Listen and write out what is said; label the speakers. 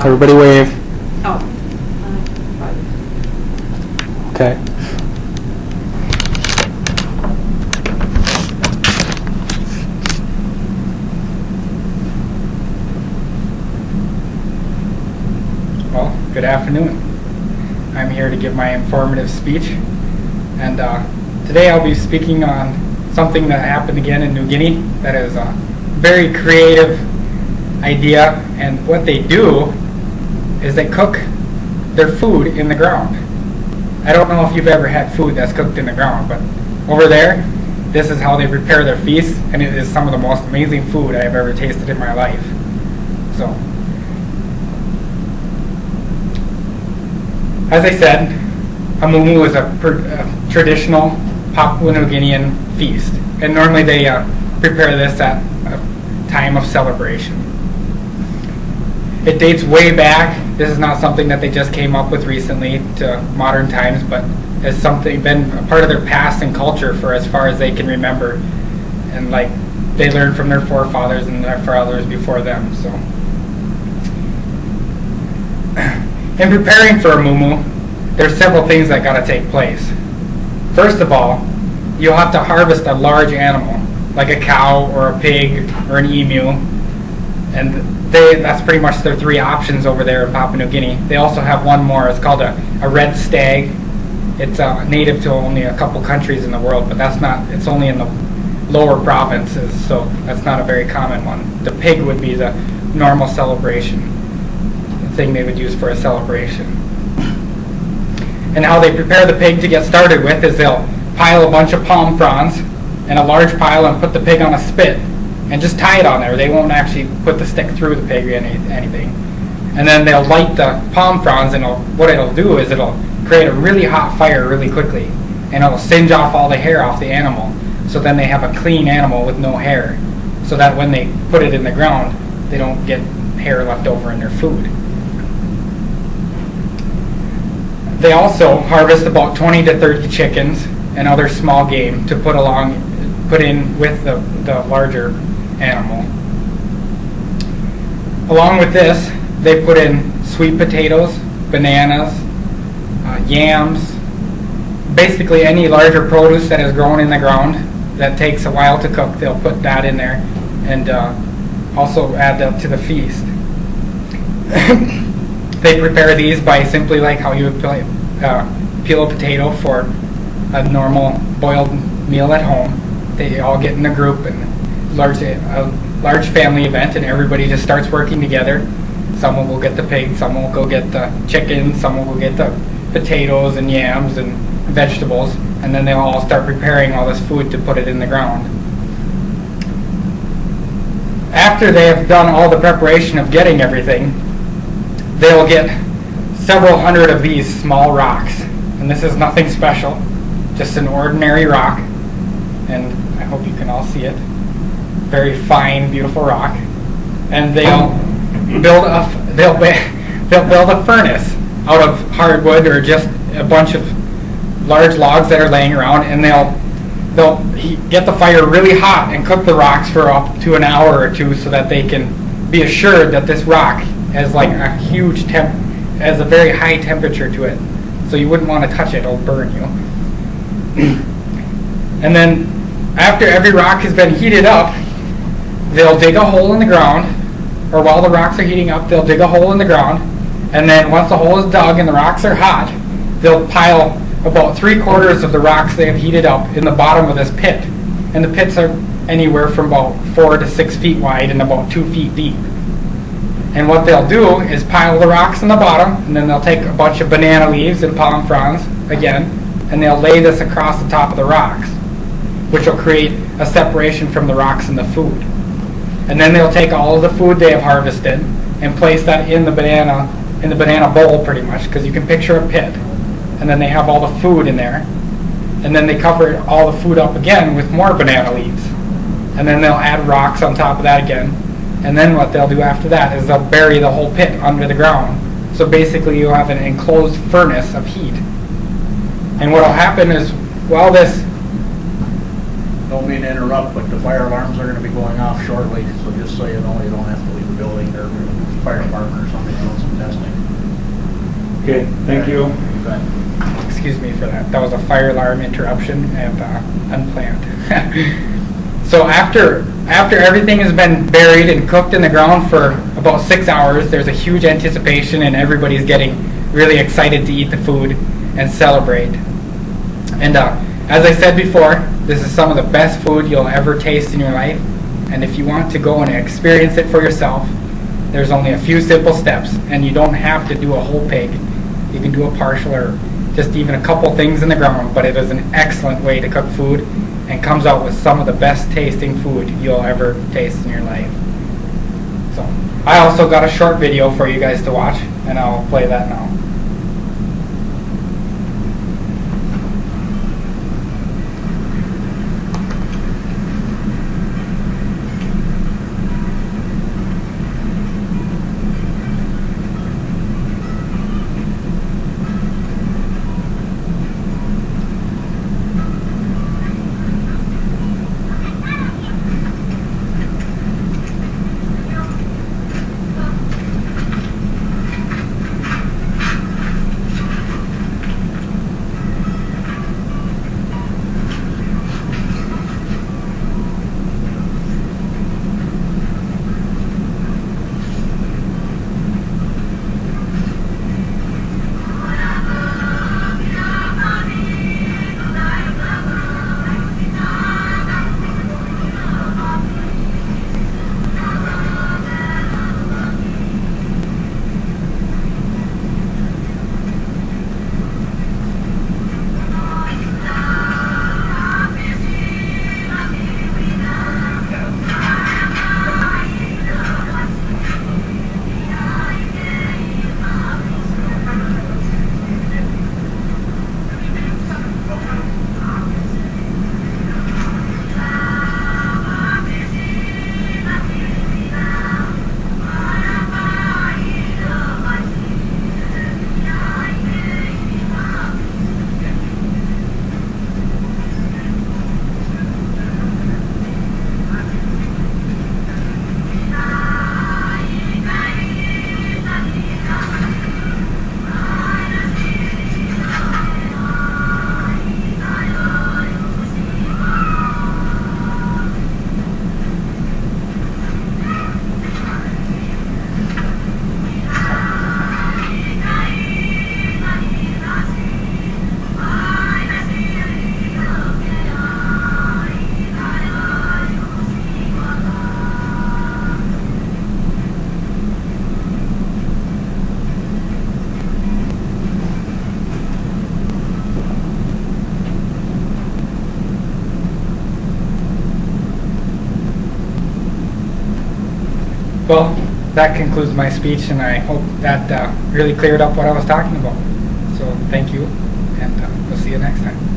Speaker 1: Everybody wave.
Speaker 2: Oh.
Speaker 1: Okay.
Speaker 3: Well, good afternoon. I'm here to give my informative speech, and today I'll be speaking on something that happened again in New Guinea that is a very creative idea, and what they do is they cook their food in the ground. I don't know if you've ever had food that's cooked in the ground, but over there, this is how they prepare their feasts, and it is some of the most amazing food I've ever tasted in my life. So, as I said, a MUMU is a traditional Papua New Guinean feast, and normally they prepare this at a time of celebration. It dates way back. This is not something that they just came up with recently to modern times, but has been a part of their past and culture for as far as they can remember, and like they learned from their forefathers and their fathers before them. So, in preparing for a MUMU, there's several things that got to take place. First of all, you'll have to harvest a large animal, like a cow or a pig or an emu, and that's pretty much their three options over there in Papua New Guinea. They also have one more. It's called a red stag. It's native to only a couple countries in the world, but it's only in the lower provinces, so that's not a very common one. The pig would be the normal celebration, the thing they would use for a celebration. And how they prepare the pig to get started with is they'll pile a bunch of palm fronds in a large pile and put the pig on a spit and just tie it on there. They won't actually put the stick through the pig or anything. And then they'll light the palm fronds, and what it'll do is it'll create a really hot fire really quickly, and it'll singe off all the hair off the animal. So then they have a clean animal with no hair, so that when they put it in the ground, they don't get hair left over in their food. They also harvest about 20 to 30 chickens and other small game to put in with the larger animal. Along with this, they put in sweet potatoes, bananas, yams, basically any larger produce that is grown in the ground that takes a while to cook. They'll put that in there and also add that to the feast. They prepare these by simply like how you would peel a potato for a normal boiled meal at home. They all get in a group and a large family event, and everybody just starts working together. Someone will get the pig, someone will go get the chicken, someone will get the potatoes and yams and vegetables, and then they'll all start preparing all this food to put it in the ground. After they have done all the preparation of getting everything, they'll get several hundred of these small rocks, and this is nothing special, just an ordinary rock, and I hope you can all see it. Very fine, beautiful rock, and they'll build a furnace out of hardwood or just a bunch of large logs that are laying around, and they'll get the fire really hot and cook the rocks for up to an hour or two, so that they can be assured that this rock has like a huge has a very high temperature to it, so you wouldn't want to touch it; it'll burn you. And then after every rock has been heated up, they'll dig a hole in the ground, or while the rocks are heating up, they'll dig a hole in the ground, and then once the hole is dug and the rocks are hot, they'll pile about 3/4 of the rocks they have heated up in the bottom of this pit. And the pits are anywhere from about 4 to 6 feet wide and about 2 feet deep. And what they'll do is pile the rocks in the bottom, and then they'll take a bunch of banana leaves and palm fronds again, and they'll lay this across the top of the rocks, which will create a separation from the rocks and the food. And then they'll take all of the food they have harvested and place that in the banana bowl, pretty much, because you can picture a pit. And then they have all the food in there, and then they cover all the food up again with more banana leaves, and then they'll add rocks on top of that again. And then what they'll do after that is they'll bury the whole pit under the ground. So basically you'll have an enclosed furnace of heat. And what will happen is, while this...
Speaker 4: Don't mean to interrupt, but the fire alarms are going to be going off shortly, so just so you know, you don't have to leave the building, or the fire department or something doing some fantastic.
Speaker 1: Okay, thank you.
Speaker 4: But
Speaker 3: Excuse me for that. That was a fire alarm interruption and unplanned. So after everything has been buried and cooked in the ground for about 6 hours, there's a huge anticipation and everybody's getting really excited to eat the food and celebrate. And as I said before, this is some of the best food you'll ever taste in your life. And if you want to go and experience it for yourself, there's only a few simple steps, and you don't have to do a whole pig. You can do a partial or just even a couple things in the ground, but it is an excellent way to cook food and comes out with some of the best tasting food you'll ever taste in your life. So I also got a short video for you guys to watch, and I'll play that now. Well, that concludes my speech, and I hope that really cleared up what I was talking about. So thank you, and we'll see you next time.